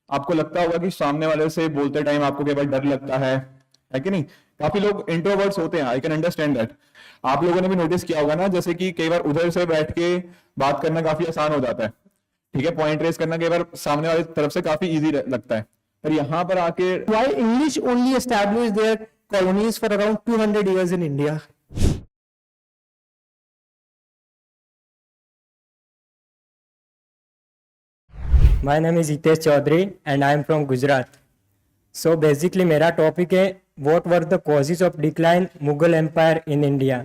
आपको लगता होगा कि सामने वाले से बोलते टाइम आपको कई बार डर लगता है कि नहीं? काफी लोग इंट्रोवर्ट्स होते हैं, आई कैन अंडरस्टैंड दैट। आप लोगों ने भी नोटिस किया होगा ना, जैसे कि कई बार उधर से बैठ के बात करना काफी आसान हो जाता है, ठीक है, पॉइंट रेस करना कई बार सामने वाली तरफ से काफी इजी लगता है, पर यहाँ पर आके Why English only established their colonies for around 200 years in India? My name is Hitesh Chaudhary and I am from Gujarat. So basically मेरा टॉपिक है what were the causes of decline Mughal empire in India.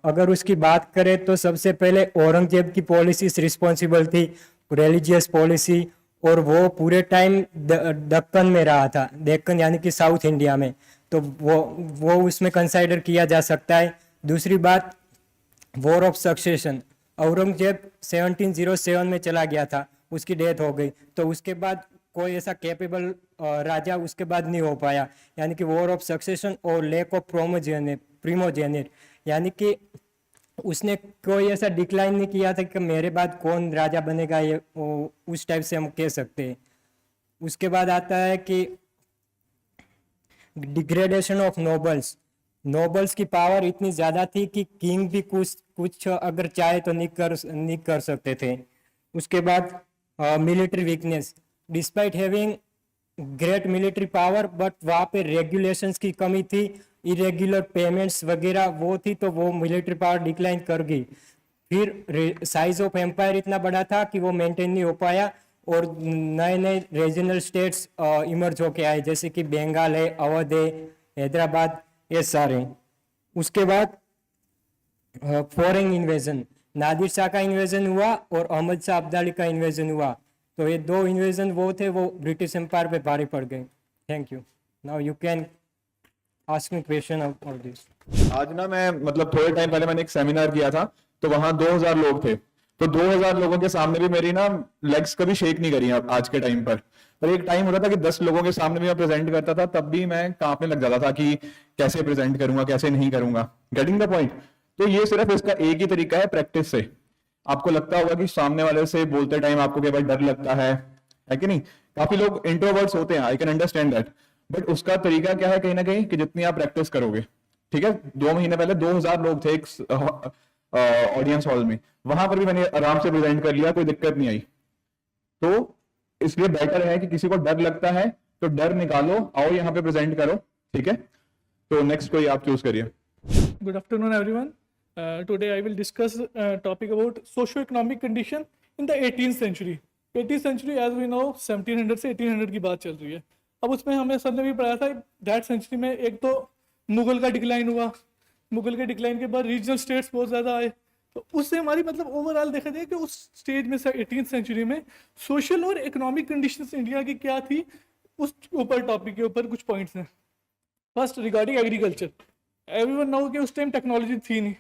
अगर उसकी बात करें तो सबसे पहले औरंगजेब की पॉलिसीज रिस्पॉन्सिबल थी, रिलीजियस पॉलिसी, और वो पूरे टाइम दक्कन में रहा था, दक्कन यानी कि साउथ इंडिया में, तो वो उसमें कंसाइडर किया जा सकता है। दूसरी बात, वॉर ऑफ सक्सेशन, औरंगजेब 1707 में चला गया था, उसकी डेथ हो गई, तो उसके बाद कोई ऐसा कैपेबल राजा उसके बाद नहीं हो पाया, यानी कि वॉर ऑफ सक्सेशन और लैक ऑफ प्रीमोजेनिट, यानी कि उसने कोई ऐसा डिक्लाइन नहीं किया था कि मेरे बाद कौन राजा बनेगा, ये उस टाइप से हम कह सकते हैं। उसके बाद आता है कि डिग्रेडेशन ऑफ नोबल्स की पावर इतनी ज़्यादा थी कि किंग भी कुछ अगर चाहे तो नहीं कर सकते थे। उसके बाद military weakness, despite having great military power, but वहाँ पे रेगुलेशंस की कमी थी, इरेगुलर पेमेंट्स वगैरह वो थी, तो वो मिलिट्री पावर डिक्लाइन कर गई। फिर साइज ऑफ एम्पायर इतना बड़ा था कि वो मेंटेन नहीं हो पाया, और नए नए रीजनल स्टेट्स इमर्ज होके आए, जैसे कि बंगाल है, अवध है, हैदराबाद, ये सारे। उसके बाद फॉरेन इन्वेजन, नादिर शाह का इन्वेजन हुआ और अहमद शाह अब्दाली का इन्वेजन हुआ, तो ये दो इन्वेजन वो थे, वो ब्रिटिश एम्पायर पे भारी पड़ गए। Thank you. Now you can ask me question of this. आज ना मैं मतलब थोड़े टाइम पहले मैंने एक सेमिनार किया था, तो वहां 2000 लोग थे, तो 2000 लोगों के सामने भी मेरी ना लेग्स कभी शेक नहीं करी आज के टाइम पर एक टाइम होता था कि 10 लोगों के सामने भी मैं प्रेजेंट करता था, तब भी मैं कांपने लग जाता था कि कैसे प्रेजेंट करूंगा, कैसे नहीं करूंगा। Getting the point? तो ये सिर्फ इसका एक ही तरीका है, प्रैक्टिस से। आपको लगता होगा कि सामने वाले से बोलते टाइम आपको कई बार डर लगता है कि नहीं? काफी लोग इंट्रोवर्ट्स होते हैं, I can understand that, but उसका तरीका क्या है, कहीं ना कहीं कि जितनी आप प्रैक्टिस करोगे, ठीक है। 2 महीने पहले 2000 लोग थे एक ऑडियंस हॉल में, वहां पर भी मैंने आराम से प्रेजेंट कर लिया, कोई दिक्कत नहीं आई। तो इसलिए बेटर है कि किसी को डर लगता है तो डर निकालो, आओ यहाँ पे प्रेजेंट करो, ठीक है। तो नेक्स्ट कोई आप चूज करिए। Good afternoon, everyone. Today I will discuss topic about socio-economic condition in the 18th century. 18th century, as we know, 1700 से 1800 की बात चल रही है। अब उसमें हमें सबने भी पढ़ा था दैट सेंचुरी में एक तो मुगल का डिक्लाइन हुआ, मुगल के डिक्लाइन के बाद रीजनल स्टेट्स बहुत ज़्यादा आए, तो उससे हमारी मतलब ओवरऑल देखा जाए कि उस स्टेज में 18th सेंचुरी में सोशल और इकोनॉमिक कंडीशंस इंडिया की क्या थी, उस ऊपर टॉपिक के ऊपर कुछ पॉइंट्स हैं। First regarding agriculture, everyone know कि उस टाइम टेक्नोलॉजी थी नहीं,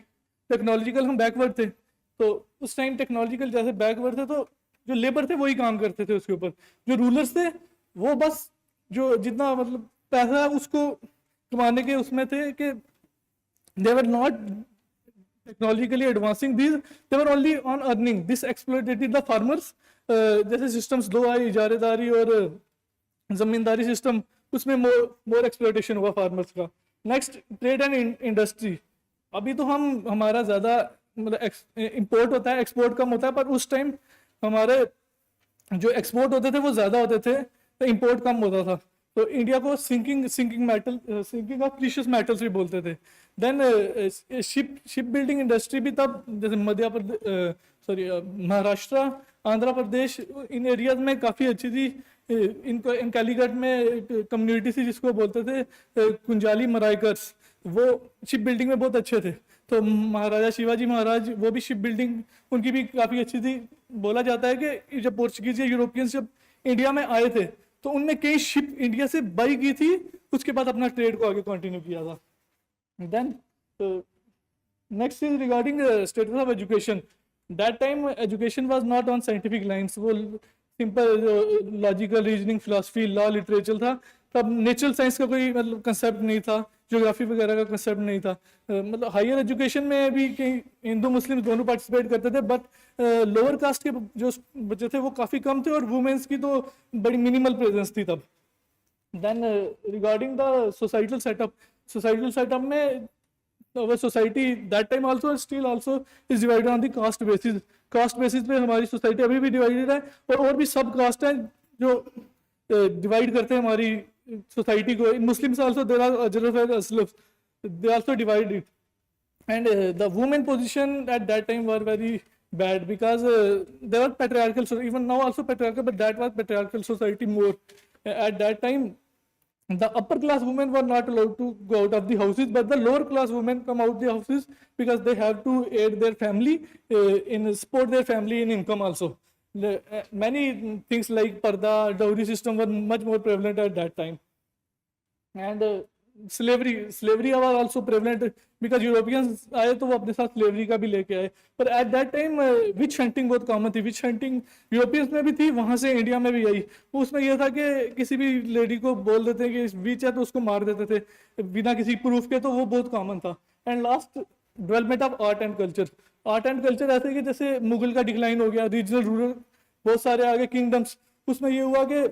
टेक्नोलॉजिकल हम बैकवर्ड थे, तो उस टाइम टेक्नोलॉजिकल जैसे बैकवर्ड थे, तो जो लेबर थे वही काम करते थे उसके ऊपर, जो रूलर्स थे वो बस जो जितना मतलब पैसा उसको कमाने के उसमें थे कि they were not technologically advancing, they were only on earning, this exploited the farmers. जैसे सिस्टम्स दो आए, इजारेदारी और जमींदारी सिस्टम, उसमें मोर एक्सप्लॉइटेशन हुआ फार्मर्स का। नेक्स्ट, ट्रेड एंड इंडस्ट्री, अभी तो हमारा ज़्यादा मतलब इंपोर्ट होता है, एक्सपोर्ट कम होता है, पर उस टाइम हमारे जो एक्सपोर्ट होते थे वो ज़्यादा होते थे, तो इंपोर्ट कम होता था। तो इंडिया को सिंकिंग ऑफ प्रीशियस मेटल्स भी बोलते थे। देन शिप बिल्डिंग इंडस्ट्री भी तब, जैसे मध्य प्रदेश, महाराष्ट्र, आंध्र प्रदेश, इन एरियाज में काफ़ी अच्छी थी। इन कालीगढ़ में कम्युनिटी थी जिसको बोलते थे कुंजाली मराइकर्स, वो शिप बिल्डिंग में बहुत अच्छे थे। तो महाराजा शिवाजी महाराज, वो भी शिप बिल्डिंग उनकी भी काफ़ी अच्छी थी। बोला जाता है कि जब पोर्चुगीज या यूरोपियंस जब इंडिया में आए थे तो उनने कई शिप इंडिया से बाई की थी, उसके बाद अपना ट्रेड को आगे कंटिन्यू किया था। Then next is regarding status of education. That time education was not on scientific lines, वो simple logical reasoning, philosophy, law, literature था। तब नेचुरल साइंस का कोई मतलब कंसेप्ट नहीं था। ज्योग्राफी वगैरह का कंसेप्ट नहीं था। मतलब हायर एजुकेशन में भी कहीं हिंदू मुस्लिम दोनों पार्टिसिपेट करते थे, बट लोअर कास्ट के जो बच्चे थे वो काफ़ी कम थे और वुमेन्स की तो बड़ी मिनिमल प्रेजेंस थी तब। Then regarding the societal setup में our society that time also still also is divided on the caste basis पे हमारी सोसाइटी अभी भी डिवाइडेड है, और भी सब कास्ट हैं जो डिवाइड करते हैं हमारी सोसाइटी को। मुस्लिम्स आल्सो देयर आर अजरफ असलफ, they also divided, and the women position at that time were very bad because they were patriarchal, so even now also patriarchal, but that was patriarchal society more. At that time the upper class women were not allowed to go out of the houses, but the lower class women come out the houses because they have to aid their family, in support their family in income also. Many things like parda, dowry system were much more prevalent at that time, and slavery was also prevalent because Europeans आए तो वो अपने साथ slavery का भी लेके आए। पर at that time witch hunting बहुत common थी। witch hunting यूरोपियंस में भी थी, वहां से इंडिया में भी आई। उसमें यह था कि किसी भी लेडी को बोल देते कि विच है तो उसको मार देते थे बिना किसी प्रूफ के, तो वो बहुत कॉमन था। And last development of art and culture ऐसे कि जैसे मुगल का डिक्लाइन हो गया, रीजनल रूरल बहुत सारे आगे किंगडम्स, उसमें ये हुआ कि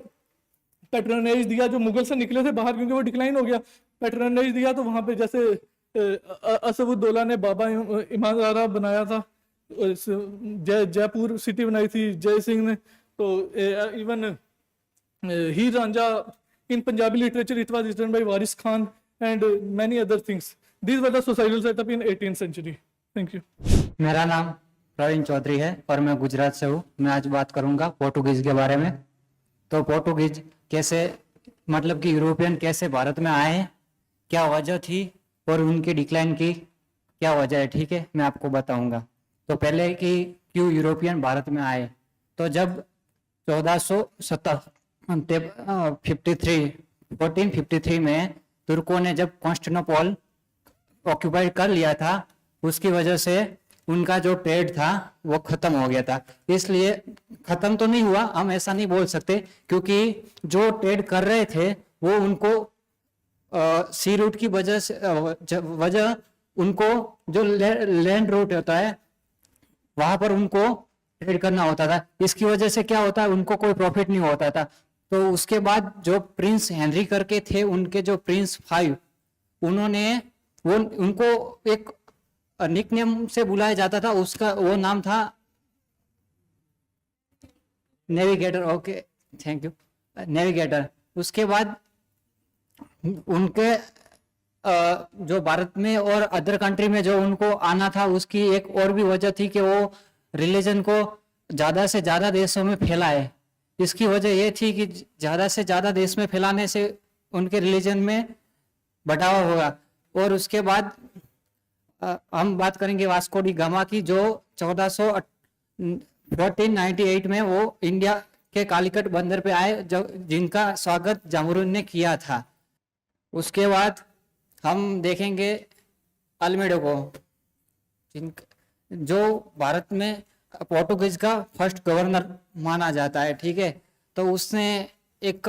पैट्रोनेज दिया जो मुगल से निकले थे बाहर, क्योंकि वो डिक्लाइन हो गया, पैट्रोनेज दिया तो वहां पे जैसे असफुद्दौला ने बाबा इमामबाड़ा बनाया था, जयपुर सिटी बनाई थी जय सिंह ने, तो even Heer Ranjha in Punjabi literature it was written by Waris Khan and many other things. This was the societal setup in 18th century। Thank you. मेरा नाम प्रवीण चौधरी है और मैं गुजरात से हूँ। मैं आज बात करूंगा पोर्टुगीज के बारे में। तो पोर्टुगीज कैसे, मतलब कि यूरोपियन कैसे भारत में आए, क्या वजह थी और उनके डिक्लाइन की क्या वजह है, ठीक है, मैं आपको बताऊंगा। तो पहले कि क्यों यूरोपियन भारत में आए, तो जब 1453 में तुर्कों ने जब कॉन्स्टेंटिनोपल ऑक्यूपाइड कर लिया था, उसकी वजह से उनका जो ट्रेड था वो खत्म हो गया था। इसलिए खत्म तो नहीं हुआ, हम ऐसा नहीं बोल सकते, क्योंकि जो ट्रेड कर रहे थे वो उनको सी रूट की वजह उनको जो लैंड रूट होता है वहां पर उनको ट्रेड करना होता था। इसकी वजह से क्या होता है, उनको कोई प्रॉफिट नहीं होता था। तो उसके बाद जो प्रिंस हेनरी करके थे, उनके जो प्रिंस 5, उन्होंने उनको एक निकनेम से बुलाया जाता था, उसका वो नाम था navigator. Okay, thank you, navigator. उसके बाद उनके जो भारत में और अदर कंट्री में जो उनको आना था, उसकी एक और भी वजह थी कि वो रिलीजन को ज्यादा से ज्यादा देशों में फैलाए। इसकी वजह ये थी कि ज्यादा से ज्यादा देश में फैलाने से उनके रिलीजन में बढ़ावा होगा। और उसके बाद हम बात करेंगे वास्को डी गामा की, जो 1498 में वो इंडिया के कालीकट बंदर पे आए, जिनका स्वागत जामुरुन ने किया था। उसके बाद हम देखेंगे अल्मेडो को, जो भारत में पोर्टुगीज का फर्स्ट गवर्नर माना जाता है, ठीक है। तो उसने एक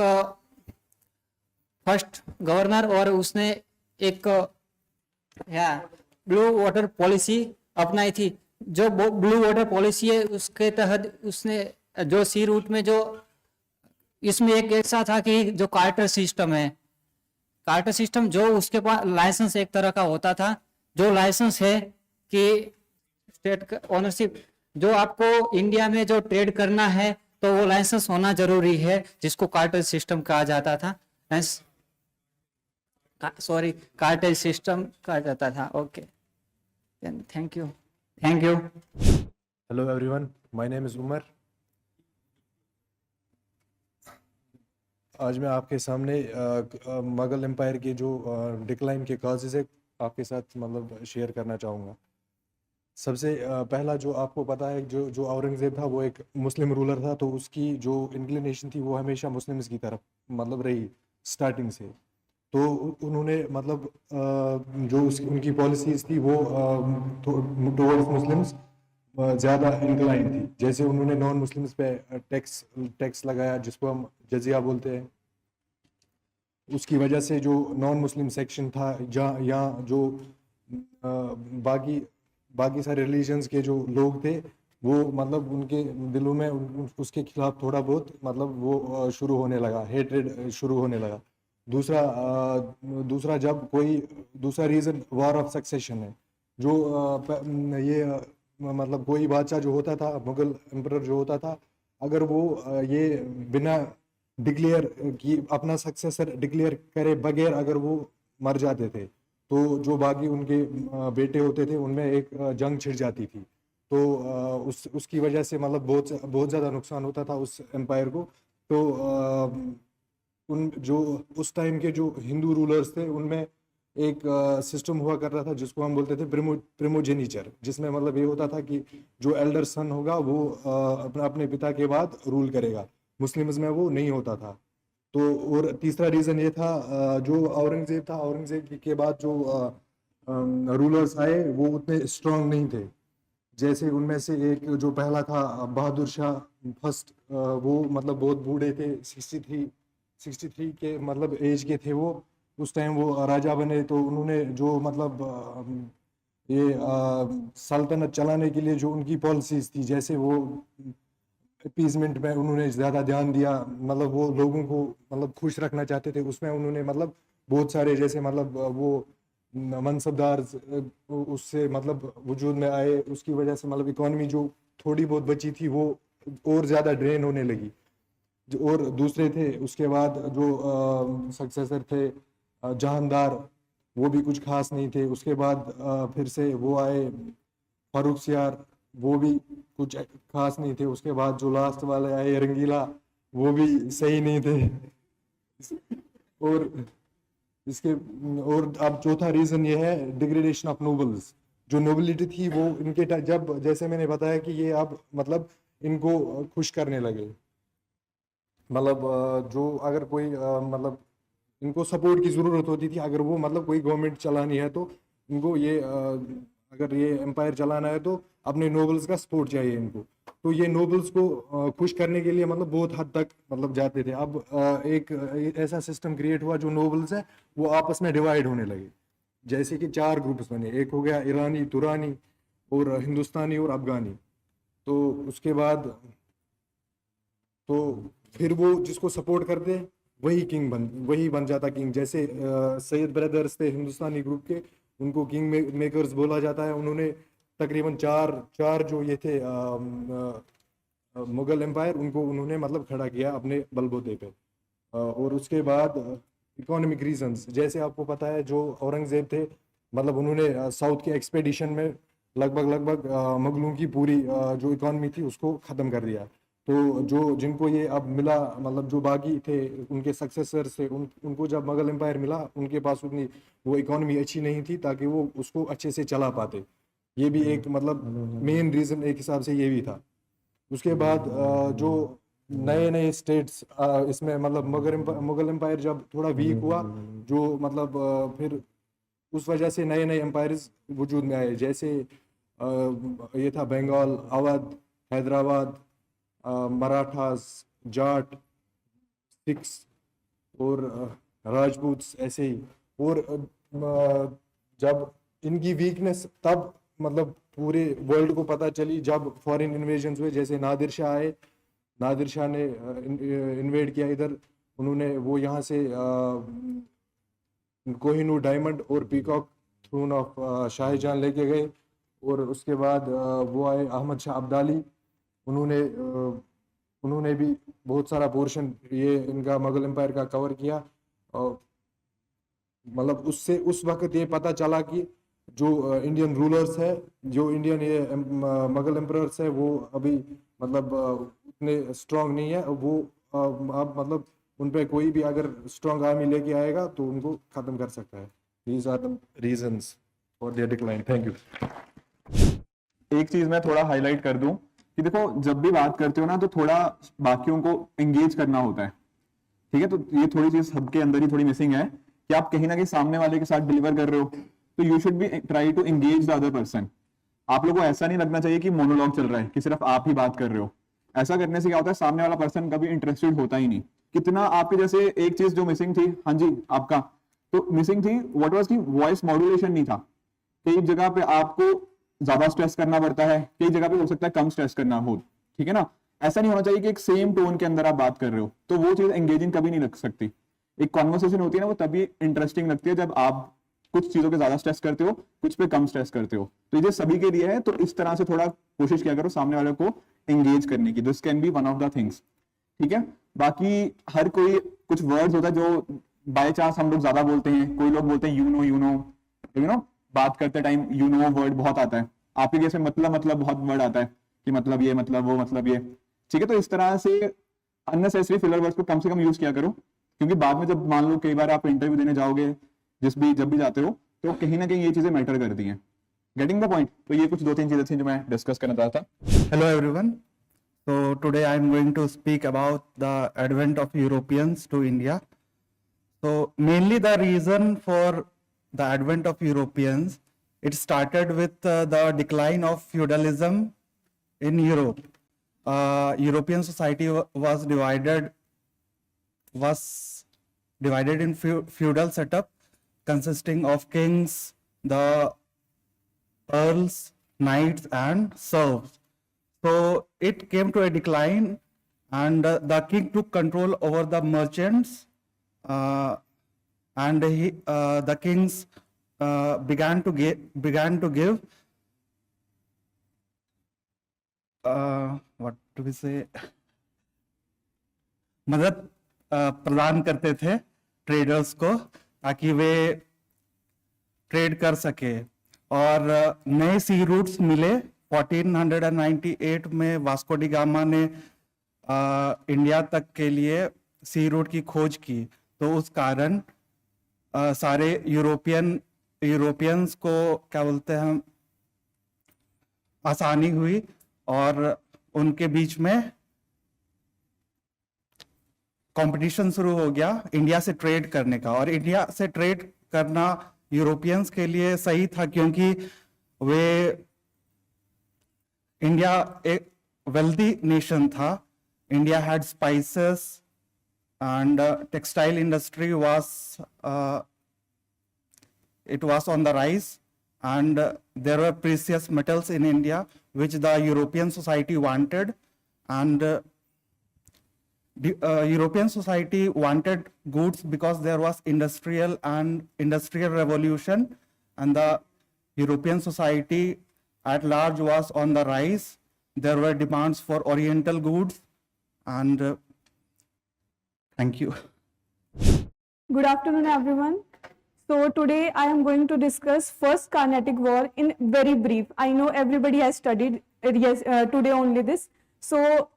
फर्स्ट गवर्नर और उसने एक ब्लू वाटर पॉलिसी अपनाई थी। जो ब्लू वाटर पॉलिसी है उसके तहत उसने जो सी रूट में जो इसमें एक ऐसा था कि जो कार्टर सिस्टम है, कार्टर सिस्टम जो उसके पास लाइसेंस एक तरह का होता था, जो लाइसेंस है कि स्टेट का ओनरशिप, जो आपको इंडिया में जो ट्रेड करना है तो वो लाइसेंस होना जरूरी है, जिसको कार्टर सिस्टम कहा जाता था। सॉरी, कार्टेज सिस्टम कहा जाता था। Okay, thank you. Hello everyone, my name is Umar. आज मैं आपके सामने मुगल एम्पायर के जो डिक्लाइन के काजेज है आपके साथ मतलब शेयर करना चाहूँगा। सबसे पहला जो आपको पता है, जो औरंगज़ेब था वो एक मुस्लिम रूलर था, तो उसकी जो इंक्लिनेशन थी वो हमेशा मुस्लिम्स की तरफ मतलब रही स्टार्टिंग से। तो उन्होंने मतलब जो उनकी पॉलिसीज़ थी वो टुवर्ड्स मुस्लिम्स ज़्यादा इंक्लाइन थी। जैसे उन्होंने नॉन मुस्लिम्स पे टैक्स लगाया, जिसको हम जजिया बोलते हैं। उसकी वजह से जो नॉन मुस्लिम सेक्शन था जहाँ यहाँ जो बाकी बाकी सारे रिलीजन्स के जो लोग थे वो मतलब उनके दिलों में उसके खिलाफ थोड़ा बहुत मतलब वो शुरू होने लगा, हेट्रेड शुरू होने लगा। दूसरा जब कोई दूसरा रीज़न वॉर ऑफ सक्सेशन है, जो ये मतलब कोई बादशाह जो होता था, मुगल एम्परर जो होता था, अगर वो ये बिना डिक्लेयर कि अपना सक्सेसर डिक्लेयर करे बगैर अगर वो मर जाते थे तो जो बाकी उनके बेटे होते थे उनमें एक जंग छिड़ जाती थी। तो उसकी वजह से मतलब बहुत ज़्यादा नुकसान होता था उस एम्पायर को। तो उन जो उस टाइम के जो हिंदू रूलर्स थे उनमें एक सिस्टम हुआ कर रहा था जिसको हम बोलते थे प्रिमोजेनिचर, जिसमें मतलब ये होता था कि जो एल्डर सन होगा वो अपने पिता के बाद रूल करेगा। मुस्लिम्स में वो नहीं होता था। तो और तीसरा रीज़न ये था जो औरंगजेब था, औरंगजेब के बाद जो रूलर्स आए वो उतने स्ट्रांग नहीं थे। जैसे उनमें से एक जो पहला था बहादुर शाह फर्स्ट, वो मतलब बहुत बूढ़े थे, 63 के मतलब एज के थे वो। उस टाइम वो राजा बने तो उन्होंने जो मतलब ये सल्तनत चलाने के लिए जो उनकी पॉलिसीज थी, जैसे वो अपीजमेंट में उन्होंने ज़्यादा ध्यान दिया, मतलब वो लोगों को मतलब खुश रखना चाहते थे। उसमें उन्होंने मतलब बहुत सारे जैसे मतलब वो मनसबदार उससे मतलब वजूद में आए। उसकी वजह से मतलब इकॉनमी जो थोड़ी बहुत बची थी वो और ज़्यादा ड्रेन होने लगी। और दूसरे थे उसके बाद जो सक्सेसर थे जहांदार, वो भी कुछ खास नहीं थे। उसके बाद फिर से वो आए फारुखसियार, वो भी कुछ खास नहीं थे। उसके बाद जो लास्ट वाले आए रंगीला, वो भी सही नहीं थे। और इसके और अब चौथा रीज़न ये है डिग्रेडेशन ऑफ नोबल्स। जो नोबिलिटी थी वो इनके जब जैसे मैंने बताया कि ये अब मतलब इनको खुश करने लगे, मतलब जो अगर कोई मतलब इनको सपोर्ट की ज़रूरत होती थी, अगर वो मतलब कोई गवर्नमेंट चलानी है तो इनको ये अगर ये एम्पायर चलाना है तो अपने नोबल्स का सपोर्ट चाहिए इनको। तो ये नोबल्स को खुश करने के लिए मतलब बहुत हद तक मतलब जाते थे। अब एक ऐसा सिस्टम क्रिएट हुआ जो नोबल्स है वो आपस में डिवाइड होने लगे। जैसे कि 4 ग्रुप्स बने, एक हो गया ईरानी, तुरानी और हिंदुस्तानी और अफगानी। तो उसके बाद तो फिर वो जिसको सपोर्ट करते वही बन जाता किंग। जैसे सैयद ब्रदर्स थे हिंदुस्तानी ग्रुप के, उनको किंग मेकर्स बोला जाता है। उन्होंने तकरीबन चार जो ये थे मुगल एम्पायर, उनको उन्होंने मतलब खड़ा किया अपने बलबूते पे। और उसके बाद इकोनॉमिक रीजंस, जैसे आपको पता है जो औरंगजेब थे मतलब उन्होंने साउथ के एक्सपेडिशन में लगभग मुगलों की पूरी जो इकोनॉमी थी उसको ख़त्म कर दिया। तो जो जिनको ये अब मिला मतलब जो बाकी थे उनके सक्सेसर्स थे, उनको जब मुगल एम्पायर मिला उनके पास उतनी वो इकोनॉमी अच्छी नहीं थी ताकि वो उसको अच्छे से चला पाते। ये भी एक मतलब मेन रीज़न एक हिसाब से ये भी था। उसके बाद जो नए स्टेट्स इसमें मतलब मुगल एम्पायर जब थोड़ा वीक हुआ, जो मतलब फिर उस वजह से नए एम्पायर्स वजूद में आए। जैसे ये था बंगाल, अवध, हैदराबाद, मराठास, जाट, सिख्स और राजपूत्स ऐसे ही। और जब इनकी वीकनेस तब मतलब पूरे वर्ल्ड को पता चली जब फॉरेन इन्वेजन्स हुए। जैसे नादिर शाह आए, नादिर शाह ने इन्वेड किया इधर। उन्होंने वो यहाँ से कोहिनूर डायमंड और पीकॉक थ्रोन ऑफ शाहजहां लेके गए। और उसके बाद वो आए अहमद शाह अब्दाली, उन्होंने भी बहुत सारा पोर्शन ये इनका मुगल एम्पायर का कवर किया। और मतलब उससे उस वक्त ये पता चला कि जो इंडियन रूलर्स है, जो इंडियन ये मुगल एम्परर्स है, वो अभी मतलब उतने स्ट्रांग नहीं है। वो अब मतलब उन पे कोई भी अगर स्ट्रांग आर्मी लेके आएगा तो उनको ख़त्म कर सकता है। These are the reasons for their decline. Thank you. एक चीज मैं थोड़ा हाईलाइट कर दूं कि देखो जब भी बात करते हो ना तो थोड़ा बाकियों को एंगेज करना होता है, ठीक है। तो ये थोड़ी चीज सबके अंदर ही थोड़ी मिसिंग है कि आप कहीं ना कहीं सामने वाले के साथ डिलीवर कर रहे हो तो you should be try to engage the other person. आप लोगों को ऐसा नहीं लगना चाहिए कि मोनोलॉग चल रहा है कि सिर्फ आप ही बात कर रहे हो। ऐसा करने से क्या होता है, सामने वाला पर्सन कभी इंटरेस्टेड होता ही नहीं। कितना आपके जैसे एक चीज जो मिसिंग थी, हाँ जी आपका, तो मिसिंग थी व्हाट वाज की वॉइस मॉड्यूलेशन नहीं था। कई जगह पे आपको ज्यादा स्ट्रेस करना पड़ता है, कई जगह पे हो सकता है कम स्ट्रेस करना हो, ठीक है ना। ऐसा नहीं होना चाहिए कि एक सेम टोन के अंदर आप बात कर रहे हो, तो वो चीज एंगेजिंग कभी नहीं लग सकती। एक कॉन्वर्सेशन होती है ना, वो तभी इंटरेस्टिंग लगती है जब आप कुछ चीजों पे ज्यादा स्ट्रेस करते हो, कुछ पे कम स्ट्रेस करते हो। तो ये सभी के लिए है, तो इस तरह से थोड़ा कोशिश किया करो सामने वाले को एंगेज करने की। This can be one of the things, ठीक है। बाकी हर कोई कुछ वर्ड्स होता है जो बाय चांस हम लोग ज्यादा बोलते हैं, कोई लोग बोलते हैं यू नो बात करते टाइम यू नो वर्ड बहुत आता है आपके जैसे, मतलब बहुत वर्ड आता है कि मतलब ये, मतलब वो, मतलब ये, ठीक है। तो इस तरह से अननेसेसरी फिलर वर्ड्स को कम से कम यूज किया करो, क्योंकि बाद में जब मान लो कई बार आप इंटरव्यू देने जाओगे, जब भी जाते हो, तो कहीं ना कहीं ये चीजें मैटर करती हैं। Getting the point. तो ये कुछ 2-3 चीजें थी जो मैं डिस्कस करना चाहता था। Hello everyone. So today I am going to speak about the advent of Europeans to India. So mainly the reason for the advent of Europeans, it started with the decline of feudalism in Europe. European society was divided in feudal setup consisting of kings, the earls, knights, and serfs. So it came to a decline, and the king took control over the merchants, and the kings began to give what do we say, मदद प्रदान करते थे traders को, ताकि वे trade कर सके। और नए सी रूट्स मिले। 1498 में वास्को डी गामा ने इंडिया तक के लिए सी रूट की खोज की, तो उस कारण सारे यूरोपियंस को क्या बोलते हैं, आसानी हुई, और उनके बीच में कंपटीशन शुरू हो गया इंडिया से ट्रेड करने का। और इंडिया से ट्रेड करना यूरोपियंस के लिए सही था, क्योंकि इंडिया एक वेल्दी नेशन था। India had spices and textile industry was on the rise, and there were precious metals in India which the European society wanted, and European society wanted goods because there was industrial revolution, and the European society at large was on the rise. There were demands for oriental goods, and thank you. Good afternoon, everyone. So today I am going to discuss First Carnatic War in very brief. I know everybody has studied today only this. So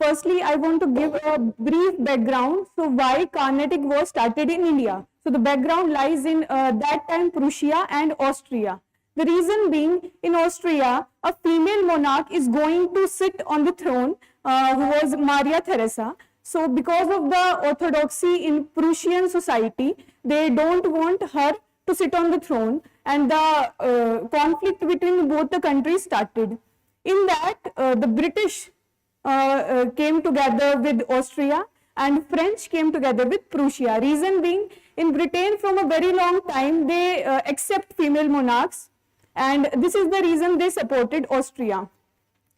firstly, I want to give a brief background. So why Carnatic War started in India? So the background lies in that time Prussia and Austria. The reason being, in Austria, a female monarch is going to sit on the throne, who was Maria Theresa. So because of the orthodoxy in Prussian society, they don't want her to sit on the throne, and the conflict between both the countries started. In that, the British came together with Austria, and French came together with Prussia. Reason being, in Britain from a very long time, they accept female monarchs, and this is the reason they supported Austria.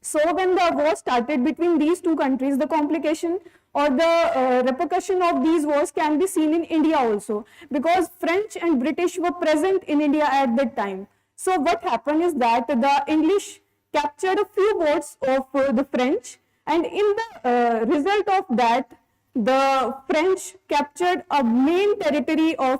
So when the war started between these two countries, the complication or the repercussion of these wars can be seen in India also, because French and British were present in India at that time. So what happened is that the English captured a few boats of the French, and in the result of that, the French captured a main territory of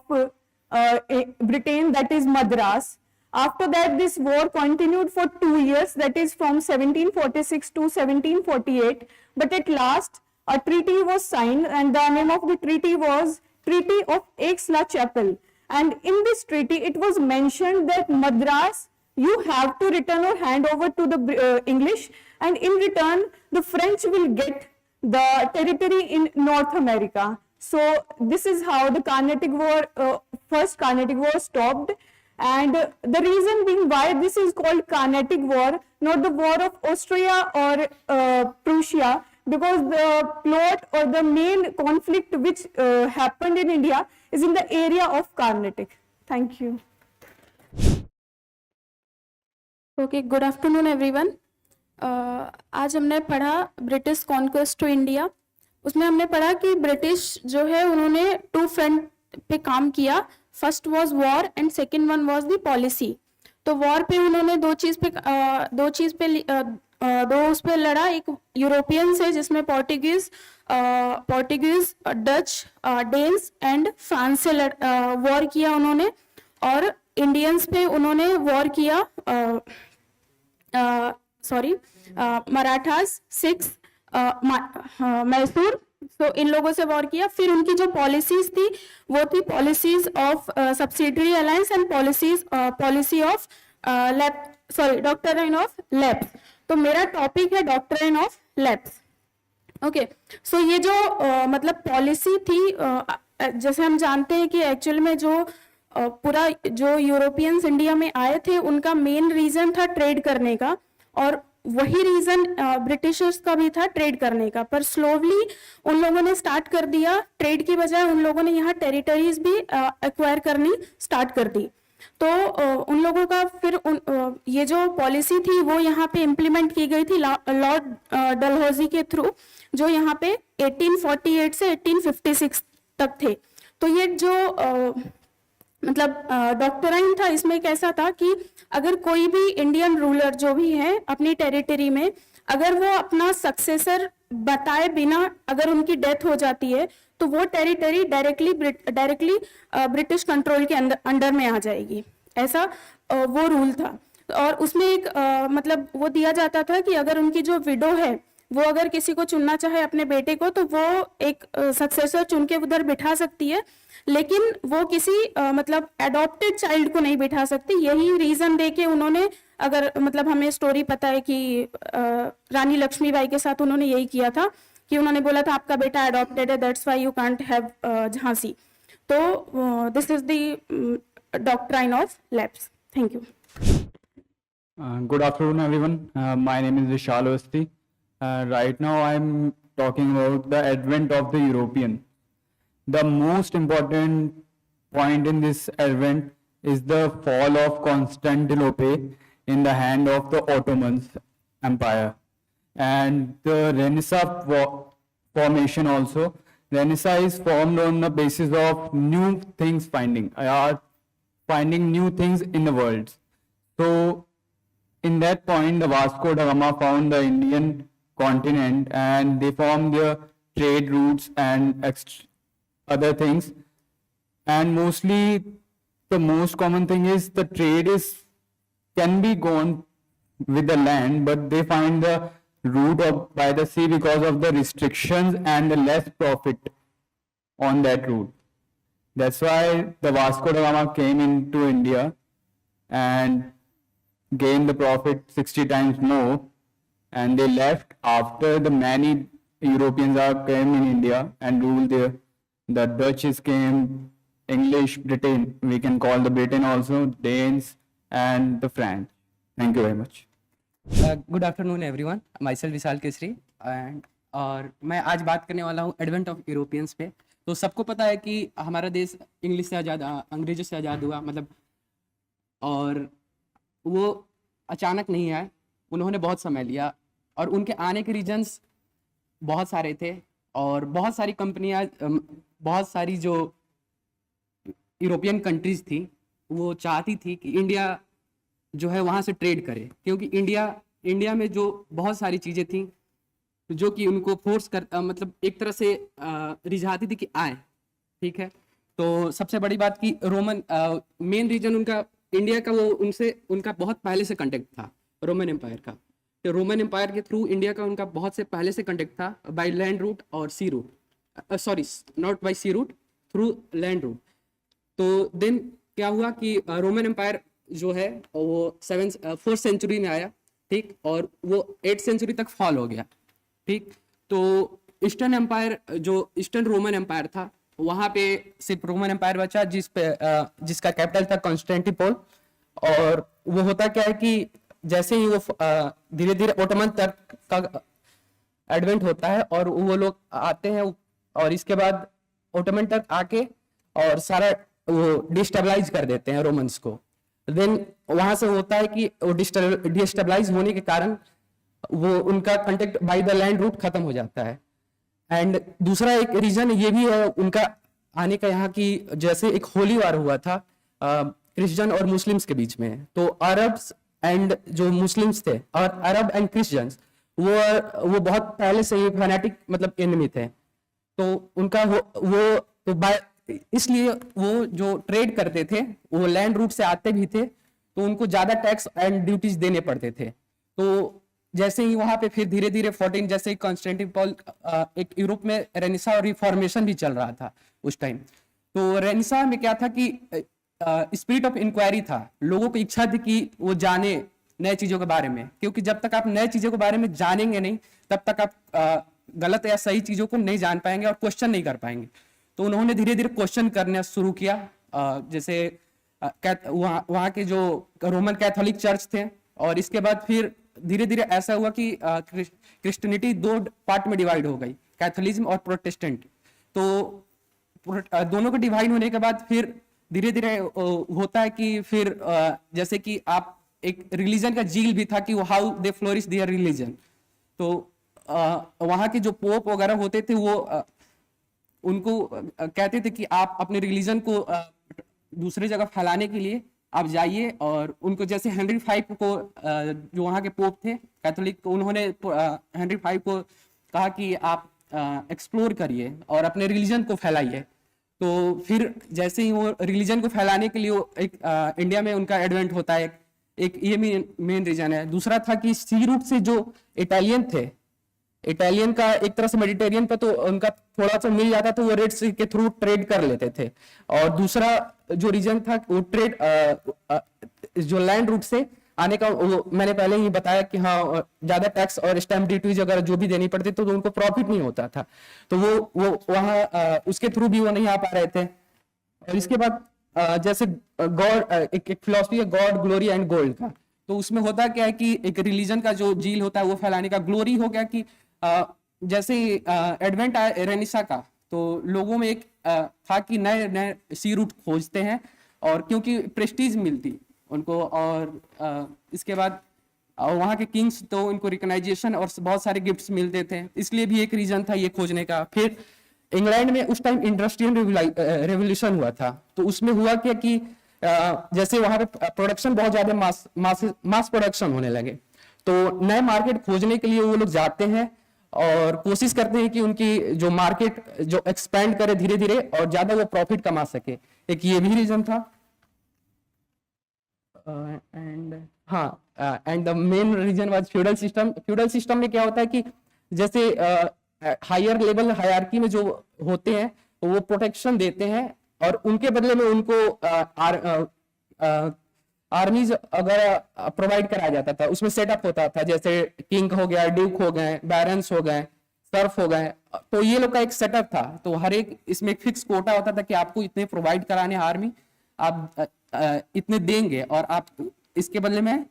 Britain, that is Madras. After that, this war continued for 2 years, that is from 1746 to 1748. But at last, a treaty was signed, and the name of the treaty was Treaty of Aix-la-Chapelle. And in this treaty, it was mentioned that Madras, you have to return or hand over to the English, and in return, the French will get the territory in North America. So this is how the Carnatic War, First Carnatic War stopped. And the reason being why this is called Carnatic War, not the War of Austria or Prussia, because the plot or the main conflict which happened in India is in the area of Carnatic. Thank you. Okay, good afternoon everyone. आज हमने पढ़ा British conquest to India. उसमें हमने पढ़ा कि British जो है उन्होंने 2 फ्रंट पे काम किया। First was war and second one was the policy. तो वॉर पे उन्होंने दो उस पे लड़ा। एक यूरोपियन से जिसमें Portuguese, Dutch, Danes and France से वॉर किया उन्होंने, और इंडियंस पे उन्होंने वॉर किया, मराठास, सिख्स, मैसूर, तो इन लोगों से वॉर किया। फिर उनकी जो पॉलिसीज थी वो थी policies of subsidiary alliance and policy of doctrine of lapse. तो मेरा टॉपिक है डॉक्ट्राइन ऑफ लैप्स। ओके, सो ये जो मतलब पॉलिसी थी, जैसे हम जानते हैं कि एक्चुअल में जो पूरा जो यूरोपियंस इंडिया में आए थे उनका मेन रीजन था ट्रेड करने का, और वही रीजन ब्रिटिशर्स का भी था ट्रेड करने का। पर स्लोली उन लोगों ने स्टार्ट कर दिया, ट्रेड की बजाय उन लोगों ने यहाँ टेरिटरीज भी एक्वायर करनी स्टार्ट कर दी। तो उन लोगों का फिर ये जो पॉलिसी थी वो यहाँ पे इम्प्लीमेंट की गई थी लॉर्ड डलहौजी के थ्रू, जो यहाँ पे 1848 से 1856 तक थे। तो ये जो मतलब डॉक्ट्राइन था, इसमें कैसा था कि अगर कोई भी इंडियन रूलर जो भी है अपनी टेरिटरी में, अगर वो अपना सक्सेसर बताए बिना अगर उनकी डेथ हो जाती है तो वो टेरिटरी डायरेक्टली ब्रिटिश कंट्रोल के अंडर में आ जाएगी। ऐसा वो रूल था। और उसमें एक मतलब वो दिया जाता था कि अगर उनकी जो विडो है वो अगर किसी को चुनना चाहे अपने बेटे को, तो वो एक सक्सेसर चुन के उधर बिठा सकती है, लेकिन वो किसी मतलब एडॉप्टेड चाइल्ड को नहीं बिठा सकती। यही रीजन देके उन्होंने, अगर मतलब हमें स्टोरी पता है कि रानी लक्ष्मीबाई के साथ उन्होंने यही किया था कि उन्होंने बोला था आपका बेटा एडॉप्टेड है, that's why you can't have Jhansi. तो this is the doctrine of lapse. Thank you. Good afternoon, everyone. My name is Vishal Awasthi. Right now, I'm talking about the advent of the European. The most important point in this advent is the fall of Constantinople in the hand of the Ottoman Empire, and the Renaissance formation also. Renaissance is formed on the basis of new things finding new things in the world. So in that point, the Vasco da Gama found the Indian continent, and they formed their trade routes and other things. And mostly, the most common thing is the trade can be gone with the land, but they find the route by the sea because of the restrictions and the less profit on that route. That's why the Vasco da Gama came into India and gained the profit 60 times more, and they left after the many Europeans came in India and ruled there. The Dutch came, English, Britain, we can call the Britain also, Danes and the French. Thank you very much. Good afternoon everyone, my self Vishal Kesari and और मैं आज बात करने वाला हूँ advent of Europeans पे। तो सबको पता है कि हमारा देश इंग्लिश से आज़ाद, अंग्रेजों से आज़ाद हुआ, मतलब, और वो अचानक नहीं आए, उन्होंने बहुत समय लिया, और उनके आने के रीजन्स बहुत सारे थे, और बहुत सारी कंपनियां, बहुत सारी जो यूरोपियन कंट्रीज थी वो चाहती थी कि इंडिया जो है वहाँ से ट्रेड करे, क्योंकि इंडिया में जो बहुत सारी चीज़ें थी जो कि उनको फोर्स कर मतलब एक तरह से रिझाती थी कि आए, ठीक है। तो सबसे बड़ी बात कि रोमन मेन रीजन उनका इंडिया का, वो उनका बहुत पहले से कॉन्टेक्ट था रोमन एम्पायर का। तो रोमन एम्पायर के थ्रू इंडिया का उनका बहुत से पहले से कॉन्टेक्ट था, बाय लैंड रूट और sea route, sorry not by sea route, through land route. तो देन क्या हुआ कि रोमन एम्पायर जो है वो 4th सेंचुरी में आया, ठीक, और वो 8th सेंचुरी तक फॉल हो गया, ठीक। तो ईस्टर्न एम्पायर, जो ईस्टर्न रोमन एम्पायर था, वहाँ पे सिर्फ रोमन एम्पायर बचा जिसका कैपिटल था कॉन्स्टेंटिनोपल। और वो होता क्या है कि जैसे ही वो धीरे धीरे ओटोमन टर्क का एडवेंट होता है और वो लोग आते हैं और इसके बाद ओटोमन तक आके और सारा वो डिस्टेबलाइज कर देते हैं रोमन्स को। देन वहां से होता है कि वो डिस्टेबलाइज होने के कारण वो उनका contact by the land route खत्म हो जाता है। एंड दूसरा एक रीजन ये भी है उनका आने का यहाँ की, जैसे एक होली वार हुआ था क्रिश्चियन और मुस्लिम्स के बीच में, तो अरब्स एंड जो मुस्लिम्स थे और अरब एंड क्रिश्चियंस वो बहुत पहले से ही फैनेटिक मतलब एनिमी थे। तो उनका इसलिए वो जो ट्रेड करते थे वो लैंड रूट से आते भी थे, तो उनको ज्यादा टैक्स एंड ड्यूटीज देने पड़ते थे। तो जैसे ही वहां पे फिर धीरे धीरे 14 जैसे कॉन्स्टेंटिनोपल एक यूरोप में रेनेसां और रिफॉर्मेशन भी चल रहा था उस टाइम। तो रेनेसां में क्या था कि स्पिरिट ऑफ इंक्वायरी था, लोगों की इच्छा थी कि वो जाने नए चीजों के बारे में, क्योंकि जब तक आप नए चीजों के बारे में जानेंगे नहीं तब तक आप गलत या सही चीजों को नहीं जान पाएंगे और क्वेश्चन नहीं कर पाएंगे। तो उन्होंने धीरे धीरे क्वेश्चन करना शुरू किया। जैसे वहाँ के जो रोमन कैथोलिक चर्च थे, और इसके बाद फिर धीरे धीरे ऐसा हुआ कि क्रिश्चियनिटी 2 पार्ट में डिवाइड हो गई, कैथोलिज्म और प्रोटेस्टेंट। तो दोनों के डिवाइड होने के बाद फिर धीरे धीरे होता है कि फिर जैसे कि आप एक रिलीजन का जील भी था कि how they flourish their religion. तो वहाँ के जो पोप वगैरह होते थे वो उनको कहते थे कि आप अपने रिलीजन को दूसरी जगह फैलाने के लिए आप जाइए, और उनको जैसे हेनरी V को जो वहाँ के पोप थे कैथोलिक, उन्होंने हेनरी V को कहा कि आप एक्सप्लोर करिए और अपने रिलीजन को फैलाइए। तो फिर जैसे ही वो रिलीजन को फैलाने के लिए वो एक इंडिया में उनका एडवेंट होता है, एक ये मेन रीजन है। दूसरा था कि सी रूट से जो इटालियन थे, इटालियन का एक तरह से मेडिटेरियन पे तो उनका थोड़ा सा मिल जाता, तो वो रेड सी के थ्रू ट्रेड कर लेते थे। और दूसरा जो रीजन था वो ट्रेड जो लैंड रूट से आने का, वो मैंने पहले ही बताया कि हाँ ज्यादा टैक्स और स्टैम्प ड्यूटीज अगर जो भी देनी पड़ती तो उनको प्रॉफिट नहीं होता था, तो वो वहाँ उसके थ्रू भी वो नहीं आ पा रहे थे। और इसके बाद जैसे गॉड एक फिलॉसफी है गॉड ग्लोरी एंड गोल्ड का, तो उसमें होता क्या है कि एक रिलीजन का जो जील होता है वो फैलाने का, ग्लोरी हो गया कि जैसे एडवेंट आया रेनेसां का, तो लोगों में एक था कि नए नए सी रूट खोजते हैं, और क्योंकि प्रेस्टीज मिलती उनको, और इसके बाद वहाँ के किंग्स तो उनको रिकॉग्नाइजेशन और बहुत सारे गिफ्ट्स मिलते थे, इसलिए भी एक रीजन था ये खोजने का। फिर इंग्लैंड में उस टाइम इंडस्ट्रियल रेवोल्यूशन हुआ था, तो उसमें हुआ क्या कि जैसे वहाँ पे प्रोडक्शन बहुत ज्यादा मास प्रोडक्शन होने लगे, तो नए मार्केट खोजने के लिए वो लोग जाते हैं और कोशिश करते हैं कि उनकी जो मार्केट जो एक्सपेंड करे धीरे धीरे और ज्यादा वो प्रॉफिट कमा सके, एक ये भी रीजन था। And the main reason was feudal system. Feudal system में क्या होता है कि जैसे हायर लेवल हायरार्की में जो होते हैं वो प्रोटेक्शन देते हैं, और उनके बदले में उनको आर्मीज अगर प्रोवाइड कराया जाता था, उसमें सेटअप होता था, जैसे किंग हो गया, ड्यूक हो गए, बैरन्स हो गए, सर्फ हो गए, तो ये लोग का एक सेटअप था। तो हर एक इसमें एक फिक्स कोटा होता था कि आपको इतने प्रोवाइड कराने आर्मी, आप इतने देंगे और आप इसके बदले में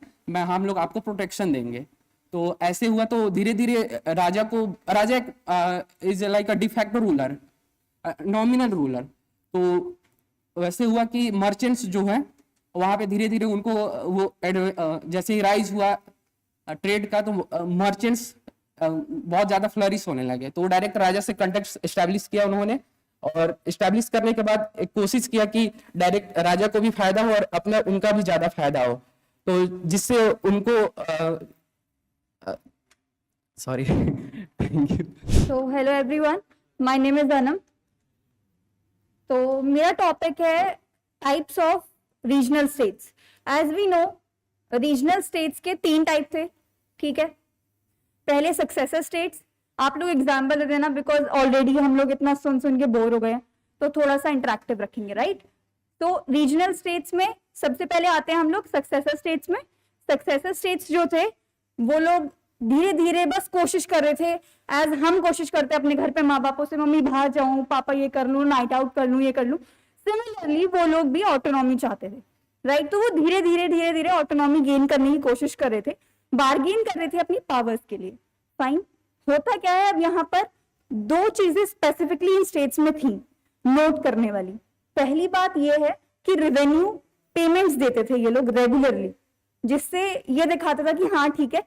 हम लोग आपको प्रोटेक्शन देंगे। तो ऐसे हुआ, तो धीरे धीरे raja is like a de facto ruler, nominal ruler. तो वैसे हुआ कि मर्चेंट्स जो है वहां पे धीरे धीरे उनको वो जैसे ही राइज हुआ ट्रेड का, तो मर्चेंट्स बहुत ज्यादा फ्लरिश होने लगे, तो डायरेक्ट राजा से कॉन्टेक्ट एस्टैब्लिश किया उन्होंने, और एस्टैब्लिश करने के बाद एक कोशिश किया कि डायरेक्ट राजा को भी फायदा हो और अपना उनका भी ज्यादा फायदा हो, तो जिससे उनको sorry thank you. So hello everyone, my name is Anam. तो मेरा टॉपिक है types of regional states. As we know regional states के 3 टाइप थे, ठीक है। पहले सक्सेसर स्टेट्स, आप लोग एग्जाम्पल दे देना बिकॉज ऑलरेडी हम लोग इतना सुन के बोर हो गए हैं, तो थोड़ा सा इंटरेक्टिव रखेंगे, राइट। तो रीजनल स्टेट्स में सबसे पहले आते हैं हम लोग सक्सेसर स्टेट्स में। सक्सेसर स्टेट्स जो थे वो लोग धीरे धीरे बस कोशिश कर रहे थे, एज हम कोशिश करते हैं अपने घर पे माँ बापों से, मम्मी बाहर जाऊं, पापा ये कर लूं, नाइट आउट कर लूं, ये कर लूं। सिमिलरली वो लोग भी ऑटोनॉमी चाहते थे, राइट। तो वो धीरे धीरे ऑटोनॉमी गेन करने की कोशिश कर रहे थे, बार्गेन कर रहे थे अपनी पावर्स के लिए, फाइन। होता क्या है, अब यहाँ पर दो चीजें स्पेसिफिकली इन स्टेट्स में थी नोट करने वाली। पहली बात ये है कि रेवेन्यू पेमेंट्स देते थे ये लोग रेगुलरली, जिससे ये दिखाता था कि हाँ ठीक है,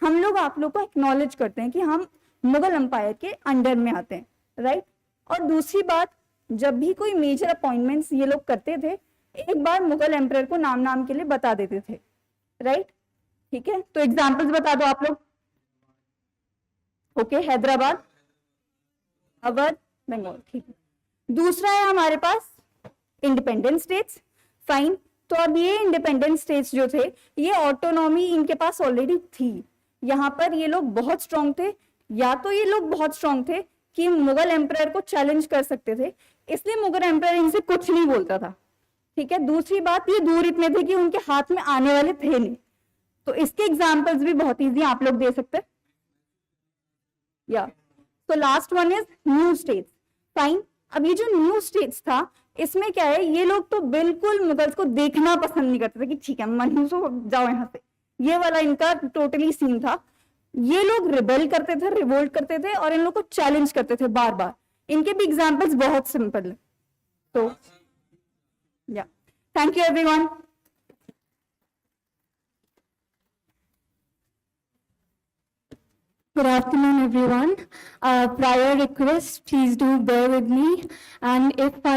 हम लोग आप लोग को एक्नॉलेज करते हैं कि हम मुगल एम्पायर के अंडर में आते हैं, राइट। और दूसरी बात, जब भी कोई मेजर अपॉइंटमेंट्स ये लोग करते थे, एक बार मुगल एम्पायर को नाम नाम के लिए बता देते थे, राइट। ठीक है, तो एग्जाम्पल्स बता दो आप लोग। ओके, हैदराबाद, अवध, बंगाल, ठीक है। दूसरा है हमारे पास इंडिपेंडेंट स्टेट्स, फाइन। तो अब ये इंडिपेंडेंट स्टेट्स जो थे, ये ऑटोनॉमी इनके पास ऑलरेडी थी। यहाँ पर ये लोग बहुत स्ट्रांग थे, या तो ये लोग बहुत स्ट्रांग थे कि मुगल एम्पायर को चैलेंज कर सकते थे, इसलिए मुगल एम्पायर इनसे कुछ नहीं बोलता था, ठीक है। दूसरी बात, ये दूर इतने थे कि उनके हाथ में आने वाले थे नहीं। तो इसके एग्जाम्पल्स भी बहुत इजी आप लोग दे सकते हैं, या। तो last one is new states, fine. अब ये जो न्यू स्टेट्स था, इसमें क्या है, ये लोग तो बिल्कुल मुगल्स को देखना पसंद नहीं करते थे कि ठीक है मनहूसो जाओ यहाँ से, ये वाला इनका टोटली सीन था। ये लोग रिबेल करते थे, रिवोल्ट करते थे, और इन लोग को चैलेंज करते थे बार बार। इनके भी एग्जाम्पल्स बहुत सिंपल है। तो या, thank you everyone. Good afternoon, everyone. Prior request, please do bear with me. And if I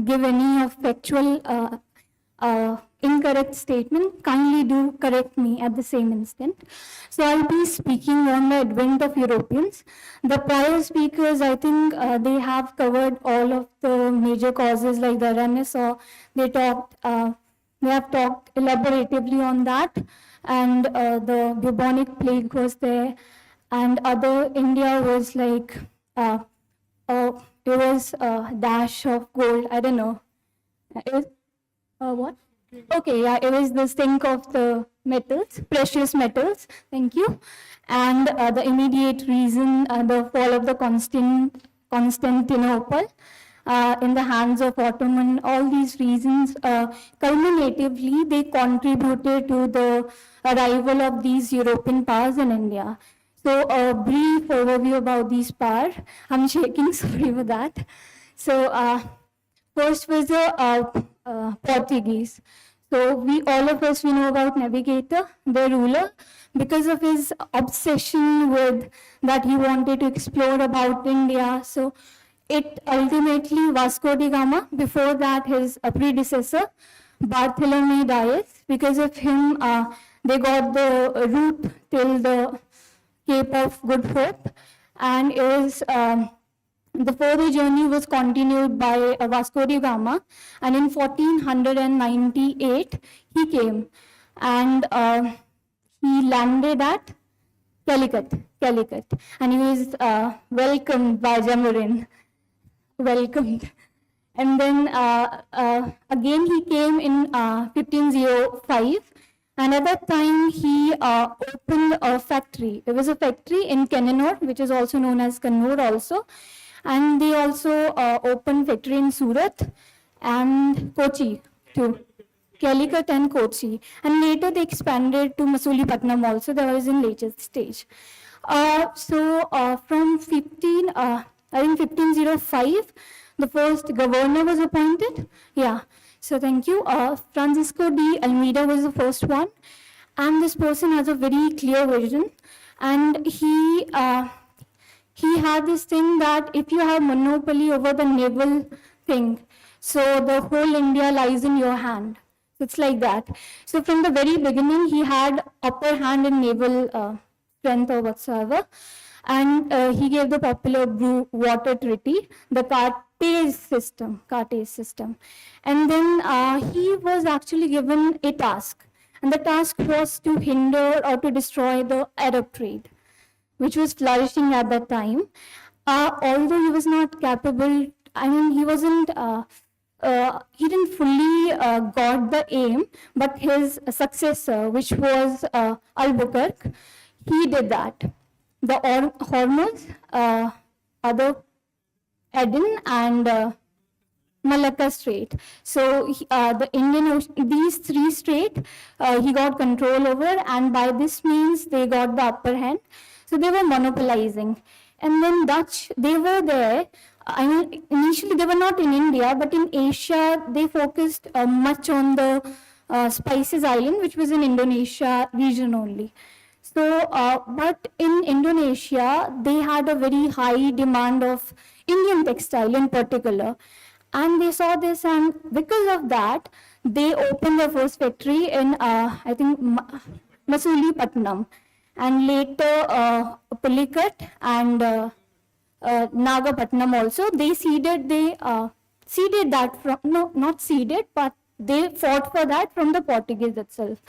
give any of factual incorrect statement, kindly do correct me at the same instant. So I'll be speaking on the advent of Europeans. The prior speakers, I think they have covered all of the major causes like the Renaissance. They have talked elaboratively on that. And the bubonic plague was there. And other India was like, it was a dash of gold. I don't know. It was, what? Okay, yeah, it was the stink of the metals, precious metals. Thank you. And the immediate reason, the fall of the Constantinople in the hands of Ottoman. All these reasons, culminatively, they contributed to the arrival of these European powers in India. So a brief overview about these powers. I'm shaking, sorry for that. So first was the Portuguese. So all of us, we know about Navigator, the ruler, because of his obsession with that he wanted to explore about India. So it ultimately, Vasco da Gama, before that his predecessor, Bartholomew Dias, because of him, they got the route till the Cape of Good Hope, and it was the further journey was continued by Vasco da Gama, and in 1498 he came, and he landed at Calicut, and he was welcomed by Jamorin, welcomed. And then again he came in 1505. And at that time, he opened a factory. There was a factory in Kannur, which is also known as Kannur also. And they also opened factory in Surat and Kochi too. Calicut and Kochi. And later they expanded to Masulipattnam also. That was in later stage. From 1505, the first governor was appointed. Yeah. So thank you. Francisco de Almeida was the first one, and this person has a very clear vision, and he had this thing that if you have monopoly over the naval thing, so the whole India lies in your hand. It's like that. So from the very beginning, he had upper hand in naval strength or whatsoever, and he gave the popular water treaty, the Cartez system. And then he was actually given a task, and the task was to hinder or to destroy the Arab trade, which was flourishing at that time. Although he was not capable, I mean, he wasn't, he didn't fully got the aim, but his successor, which was Albuquerque, he did that. The Hormuz, other Aden, and Malacca Strait. So the Indian Ocean, these three straits, he got control over, and by this means they got the upper hand. So So they were monopolizing. And then Dutch, they were there. I mean, initially they were not in India, but in Asia, they focused much on the Spices Island, which was in Indonesia region only. So, but in Indonesia, they had a very high demand of Indian textile in particular. And they saw this, and because of that, they opened their first factory in, I think, Masulipattnam. And later, Pulicat and Nagapatnam also, they ceded that from, no, not ceded, but they fought for that from the Portuguese itself.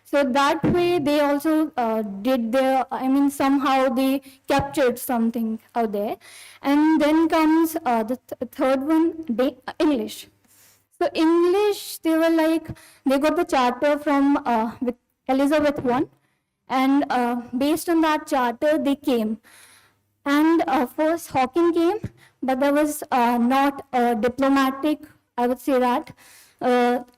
So that way they also did their, I mean, somehow they captured something out there. And then comes the third one, English. So English, they were like, they got the charter from with Elizabeth I. And based on that charter, they came. And first Hawking came, but there was not diplomatic, I would say that.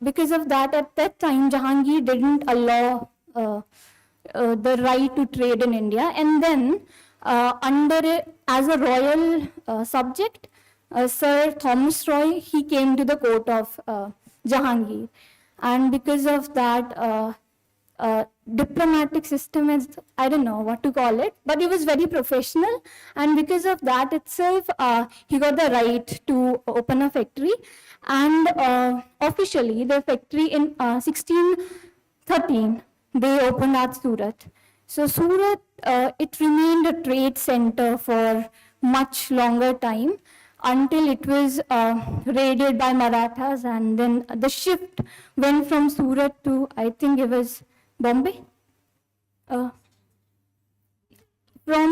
Because of that, at that time, Jahangir didn't allow the right to trade in India. And then, as a royal subject, Sir Thomas Roy, he came to the court of Jahangir. And because of that, diplomatic system is, I don't know what to call it, but it was very professional. And because of that itself, he got the right to open a factory. And officially, the factory in 1613, they opened at Surat. So Surat, it remained a trade center for much longer time until it was raided by Marathas, and then the shift went from Surat to, I think it was Bombay? From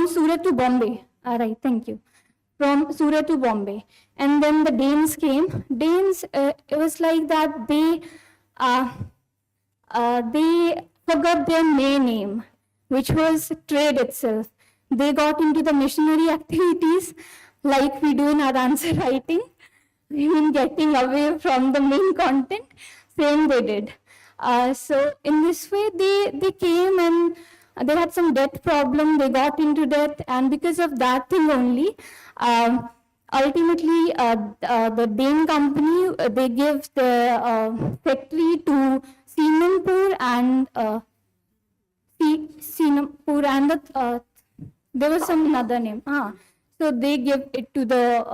Surat to Bombay. All right, thank you. From Surat to Bombay. And then the Danes came. Danes, it was like that they forgot their main aim, which was trade itself. They got into the missionary activities like we do in our answer writing, even getting away from the main content, same they did. So in this way, they came and they had some debt problem, they got into debt, and because of that thing only, ultimately the Dane company, they give the factory to Seamanpur and there was some another name. So they give it to their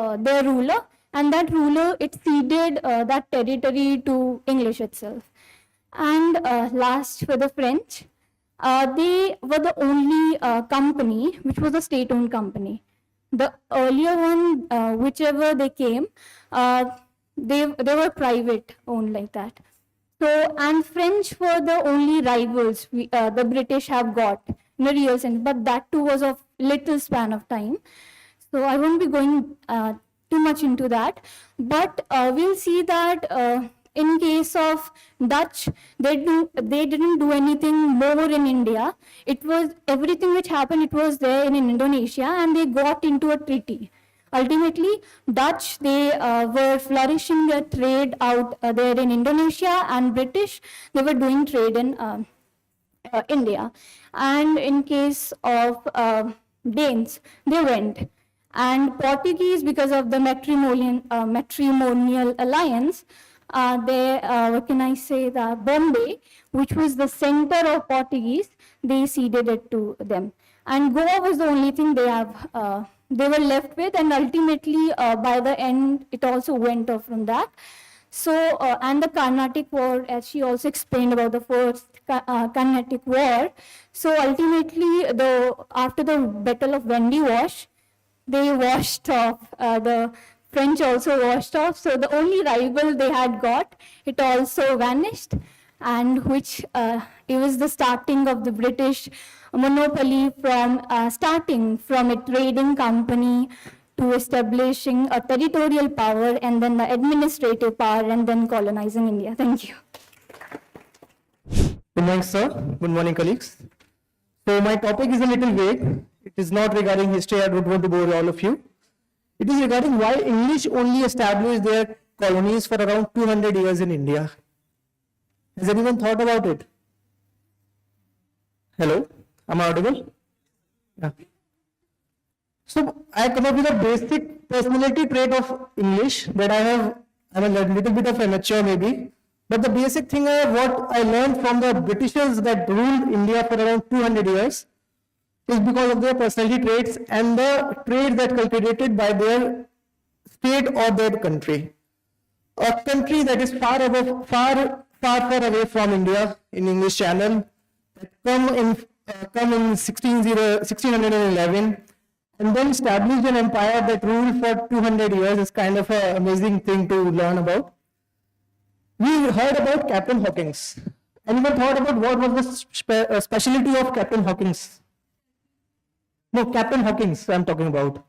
ruler, and that ruler, it ceded that territory to English itself. And last, for the French, they were the only company which was a state-owned company. The earlier one, whichever they came, they were private-owned like that. So, and French were the only rivals the British have got in a real sense, but that too was of little span of time. So I won't be going too much into that, but we'll see that in case of Dutch, they didn't do anything more in India. It was everything which happened, it was there in Indonesia, and they got into a treaty. Ultimately, Dutch, they were flourishing their trade out there in Indonesia, and British, they were doing trade in India. And in case of Danes, they went. And Portuguese, because of the matrimonial alliance, what can I say, that Bombay, which was the center of Portuguese, they ceded it to them. And Goa was the only thing they were left with, and ultimately, by the end, it also went off from that. So, and the Carnatic War, as she also explained about the first Carnatic War. So ultimately, after the Battle of Wendy-Wash, they washed off, the French also washed off. So the only rival they had got, it also vanished, and which it was the starting of the British monopoly from starting from a trading company to establishing a territorial power, and then the administrative power, and then colonizing India. Thank you. Good morning, sir. Good morning, colleagues. So my topic is a little vague. It is not regarding history. I don't want to bore all of you. It is regarding why English only established their colonies for around 200 years in India. Has anyone thought about it? Hello? Am I audible? Yeah. So I come up with a basic personality trait of English that I'm a little bit of amateur maybe, but the basic thing what I learned from the Britishers that ruled India for around 200 years is because of their personality traits and the traits that cultivated by their state or their country. A country that is far away from India in English Channel, that come in 1611, and then established an empire that ruled for 200 years is kind of an amazing thing to learn about. We heard about Captain Hawkins. Anyone thought about what was the specialty of Captain Hawkins? No, Captain Hawkins I'm talking about.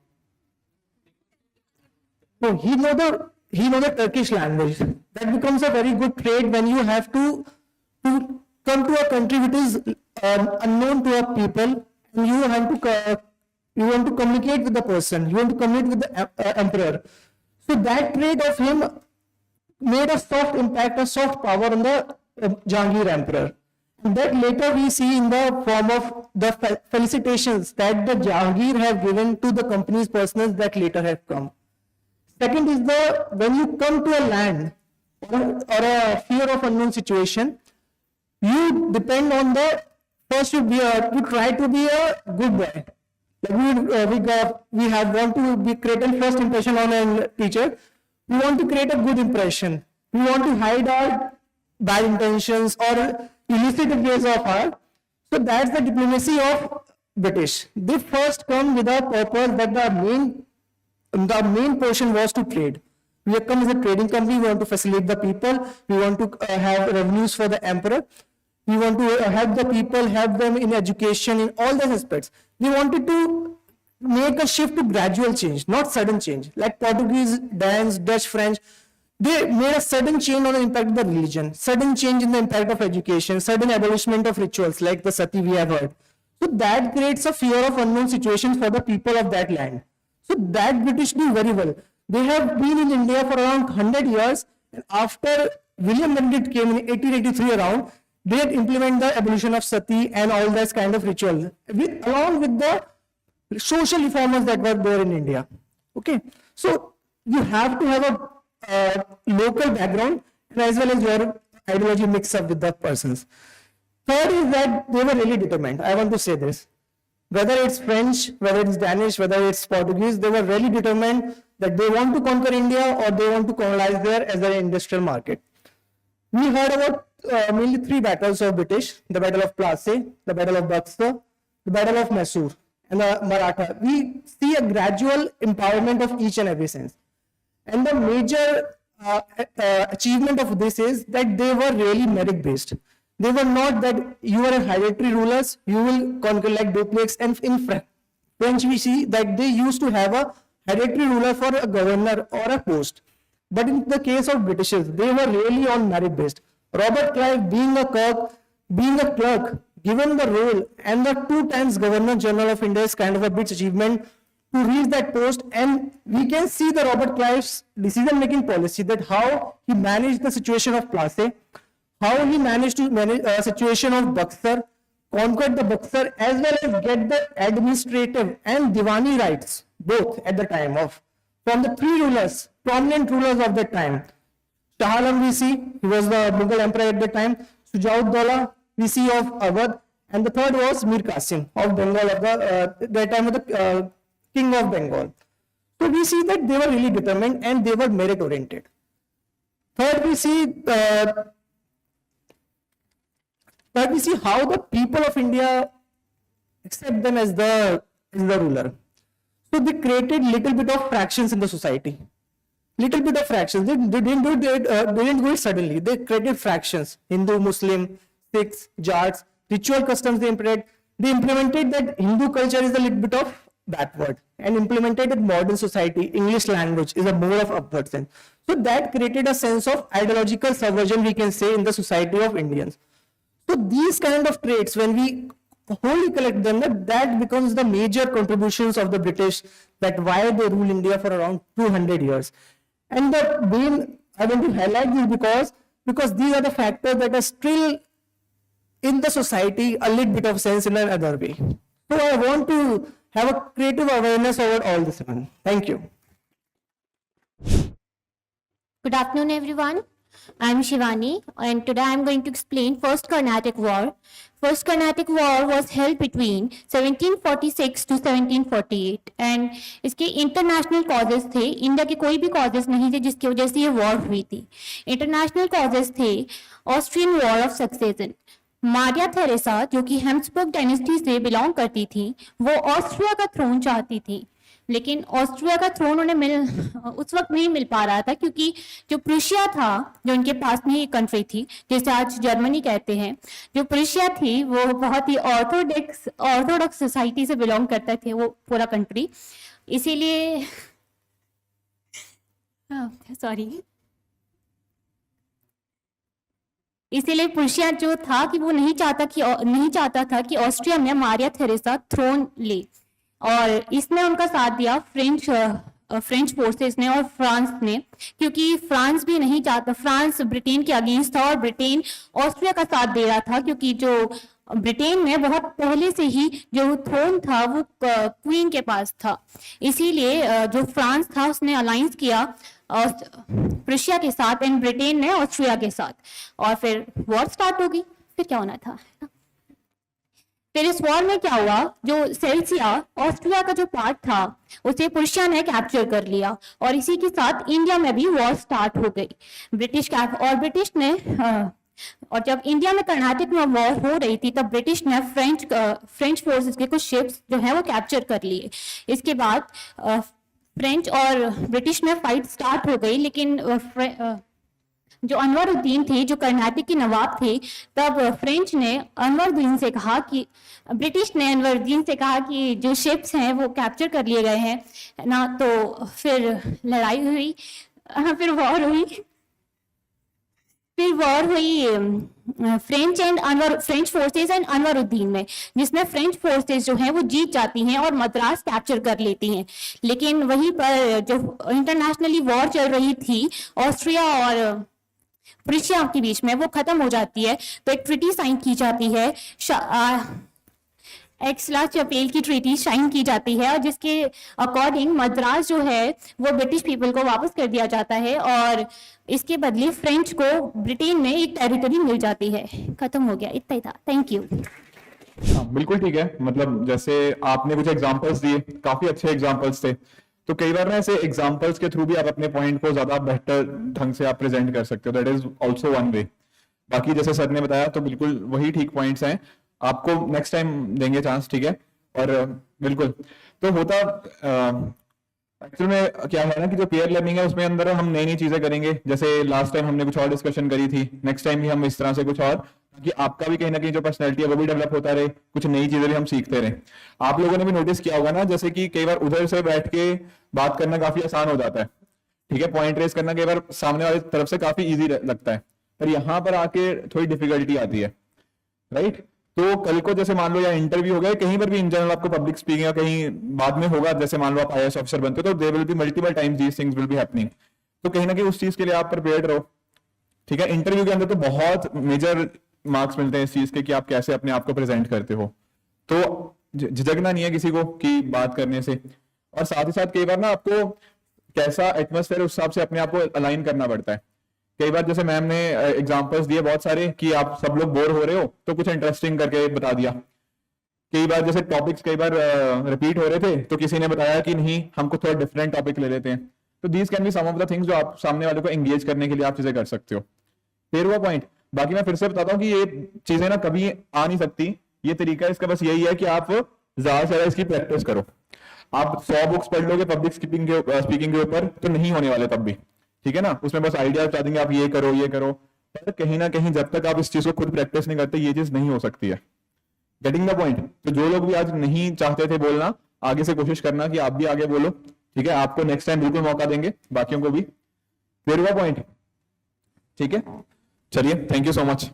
No, he know the Turkish language. That becomes a very good trait when you have to come to a country which is unknown to a people, and you want to communicate with the person. You want to communicate with the emperor. So that trait of him made a soft impact, a soft power on the Jahangir emperor. And that later we see in the form of the felicitations that the Jahangir have given to the company's personnel that later have come. Second is when you come to a land or a fear of unknown situation, you depend on first you try to be a good boy. Like we want to create a first impression on a teacher. We want to create a good impression. We want to hide our bad intentions or illicit ways of our. So that's the diplomacy of British. They first come with a purpose that the main portion was to trade. We have come as a trading company. We want to facilitate the people. We want to have revenues for the emperor. We want to help the people, help them in education, in all the aspects. They wanted to make a shift to gradual change, not sudden change. Like Portuguese, Danes, Dutch, French, they made a sudden change on the impact of the religion, sudden change in the impact of education, sudden abolishment of rituals like the sati we have heard. So that creates a fear of unknown situations for the people of that land. So that British do very well. They have been in India for around 100 years, and after William Benedict came in 1883 around, they had implemented the abolition of sati and all that kind of ritual, along with the social reformers that were there in India. Okay, so you have to have a local background as well as your ideology mix up with the persons. Third is that they were really determined. I want to say this. Whether it's French, whether it's Danish, whether it's Portuguese, they were really determined that they want to conquer India or they want to colonize there as an industrial market. We heard about mainly three battles of British: the Battle of Plassey, the Battle of Buxar, the Battle of Mysore, and the Maratha. We see a gradual empowerment of each and every sense. And the major achievement of this is that they were really merit based. They were not that you are a hereditary rulers, you will conquer like Dupleix. And in French we see that they used to have a hereditary ruler for a governor or a post. But in the case of Britishers, they were really on merit based. Robert Clive, being a clerk, given the role and the 2 times Governor General of India is kind of a big achievement to reach that post. And we can see the Robert Clive's decision-making policy, that how he managed the situation of Plassey, how he managed to manage a situation of Buxar, conquered the Buxar, as well as get the administrative and Diwani rights, both at the time of, from the 3 rulers, prominent rulers of that time. Shah Alam we see, he was the Mughal emperor at the time. Shujaud-Daula we see of Awadh, and the third was Mir Qasim of Bengal, of that time of the king of Bengal. So we see that they were really determined and they were merit oriented. Third, we see how the people of India accept them as the ruler. So they created little bit of fractions in the society. Little bit of fractions. They didn't do it suddenly. They created fractions: Hindu, Muslim, Sikhs, Jats, ritual customs they implemented that Hindu culture is a little bit of backward, and implemented in modern society. English language is a more of upward sense. So that created a sense of ideological subversion, we can say, in the society of Indians. So these kind of traits, when we wholly collect them, that becomes the major contributions of the British, that why they rule India for around 200 years. And the main, I want to highlight this because these are the factors that are still in the society a little bit of sense in another way. So I want to have a creative awareness over all this one. Thank you. Good afternoon, everyone. I'm Shivani, and today I'm going to explain First Carnatic War. First Carnatic War was held between 1746 to 1748, and इसके international causes थे. India के कोई भी causes नहीं थे जिसकी वजह से ये वॉर हुई थी. इंटरनेशनल कॉजेस थे Austrian war of succession. Maria Theresa, जो कि हैब्सबर्ग डायनेस्टी से बिलोंग करती थी, वो ऑस्ट्रिया का थ्रोन चाहती थी, लेकिन ऑस्ट्रिया का थ्रोन उन्हें उस वक्त नहीं मिल पा रहा था, क्योंकि जो प्रूशिया था, जो उनके पास में ही कंट्री थी, जैसे आज जर्मनी कहते हैं, जो प्रूशिया थी वो बहुत ही ऑर्थोडॉक्स सोसाइटी से बिलोंग करते थे वो पूरा कंट्री. इसीलिए इसीलिए प्रूशिया जो था कि वो नहीं चाहता था कि ऑस्ट्रिया में मारिया थेरेसा थ्रोन ले, और इसमें उनका साथ दिया फ्रेंच फोर्सेस ने और फ्रांस ने, क्योंकि फ्रांस भी नहीं चाहता, फ्रांस ब्रिटेन के अगेंस्ट था और ब्रिटेन ऑस्ट्रिया का साथ दे रहा था, क्योंकि जो ब्रिटेन में बहुत पहले से ही जो थ्रोन था वो क्वीन के पास था. इसीलिए जो फ्रांस था उसने अलायंस किया प्रूशिया के साथ एंड ब्रिटेन ने ऑस्ट्रिया के साथ, और फिर वॉर स्टार्ट हो गई. फिर क्या होना था, फिर इस वॉर में क्या हुआ, जो सेल्सिया ऑस्ट्रिया का जो पार्ट था उसे प्रूशिया ने कैप्चर कर लिया, और इसी के साथ इंडिया में भी वॉर स्टार्ट हो गई. ब्रिटिश ने और जब इंडिया में कर्नाटक में वॉर हो रही थी तब ब्रिटिश ने फ्रेंच फोर्सेस के कुछ शिप्स जो है वो कैप्चर कर लिए. इसके बाद फ्रेंच और ब्रिटिश में फाइट स्टार्ट हो गई, लेकिन जो अनवरुद्दीन थे, जो कर्नाटक के नवाब थे, तब फ्रेंच ने अनवरुद्दीन से कहा कि ब्रिटिश ने अनवरुद्दीन से कहा कि जो शिप्स हैं वो कैप्चर कर लिए गए हैं ना. तो फिर लड़ाई हुई, फिर वॉर हुई फ्रेंच फोर्सेस एंड अनवरुद्दीन में, जिसमें फ्रेंच फोर्सेस जो हैं वो जीत जाती हैं और मद्रास कैप्चर कर लेती हैं. लेकिन वहीं पर जो इंटरनेशनली वॉर चल रही थी ऑस्ट्रिया और प्रूशिया के बीच में, वो खत्म हो जाती है. तो एक ट्रीटी साइन की जाती है, एक्सला-चपेल की ट्रीटी साइन की जाती है, और जिसके अकॉर्डिंग मद्रास जो है वो ब्रिटिश पीपल को वापस कर दिया जाता है, और इसके बदले फ्रेंच को ब्रिटेन में एक टेरिटरी मिल जाती है. खत्म हो गया, इतना ही था. Thank you. हाँ, बिल्कुल ठीक है. मतलब जैसे आपने कुछ एग्जांपल्स दिए, काफी अच्छे एग्जांपल्स थे. तो कई बार ना ऐसे एग्जांपल्स के थ्रू भी आप अपने पॉइंट को ज्यादा बेहतर ढंग से आप प्रेजेंट कर सकते हो. That is also one way. बाकी जैसे सर ने बताया तो बिल्कुल वही ठीक पॉइंट्स हैं. आपको नेक्स्ट टाइम देंगे चांस, ठीक है. और बिल्कुल तो होता एक्चुअल में क्या है ना कि जो पेयर लर्निंग है उसमें अंदर हम नई चीजें करेंगे. जैसे लास्ट टाइम हमने कुछ और डिस्कशन करी थी, नेक्स्ट टाइम भी हम इस तरह से कुछ और, ताकि आपका भी कहीं ना कहीं जो पर्सनैलिटी है वो भी डेवलप होता रहे, कुछ नई चीजें भी हम सीखते रहे. आप लोगों ने भी नोटिस किया होगा ना, जैसे कि कई बार उधर से बैठ के बात करना काफी आसान हो जाता है, ठीक है. पॉइंट रेस करना कई बार सामने वाली तरफ से काफी ईजी लगता है, पर यहाँ पर आके थोड़ी डिफिकल्टी आती है, राइट. तो कल को जैसे मान लो या इंटरव्यू हो गया, कहीं पर भी इन जनरल आपको पब्लिक स्पीकिंग या कहीं बाद में होगा, जैसे मान लो आप आईएएस ऑफिसर बनते हो, तो there will be multiple times these things will be happening. तो कहीं ना कहीं उस चीज के लिए आप प्रिपेयर्ड रहो, ठीक है. इंटरव्यू के अंदर तो बहुत मेजर मार्क्स मिलते हैं इस चीज के कि आप कैसे अपने आप को प्रेजेंट करते हो. तो झिझकना नहीं है किसी को कि बात करने से. और साथ ही साथ कई बार ना आपको कैसा एटमॉस्फेयर उस हिसाब से अपने आप को अलाइन करना पड़ता है. कई बार जैसे मैम ने एग्जांपल्स दिए बहुत सारे कि आप सब लोग बोर हो रहे हो तो कुछ इंटरेस्टिंग करके बता दिया. कई बार जैसे टॉपिक्स कई बार रिपीट हो रहे थे तो किसी ने बताया कि नहीं हमको थोड़ा डिफरेंट टॉपिक ले लेते हैं. तो these can be some of the things जो आप सामने वाले को एंगेज करने के लिए आप चीजें कर सकते हो. फिर वो पॉइंट बाकी मैं फिर से बताता हूँ कि ये चीजें ना कभी आ नहीं सकती. ये तरीका इसका बस यही है कि आप ज्यादा से ज्यादा इसकी प्रैक्टिस करो. आप 100 बुक्स पढ़ लोगे पब्लिक स्पीकिंग के ऊपर तो नहीं होने वाले तब भी, ठीक है ना. उसमें बस आइडिया बता देंगे आप ये करो, पर कहीं ना कहीं जब तक आप इस चीज को खुद प्रैक्टिस नहीं करते ये चीज नहीं हो सकती है. Getting the point. तो जो लोग भी आज नहीं चाहते थे बोलना, आगे से कोशिश करना कि आप भी आगे बोलो, ठीक है. आपको नेक्स्ट टाइम बिल्कुल मौका देंगे, बाकियों को भी. क्लियर हुआ पॉइंट, ठीक है. चलिए, थैंक यू सो मच.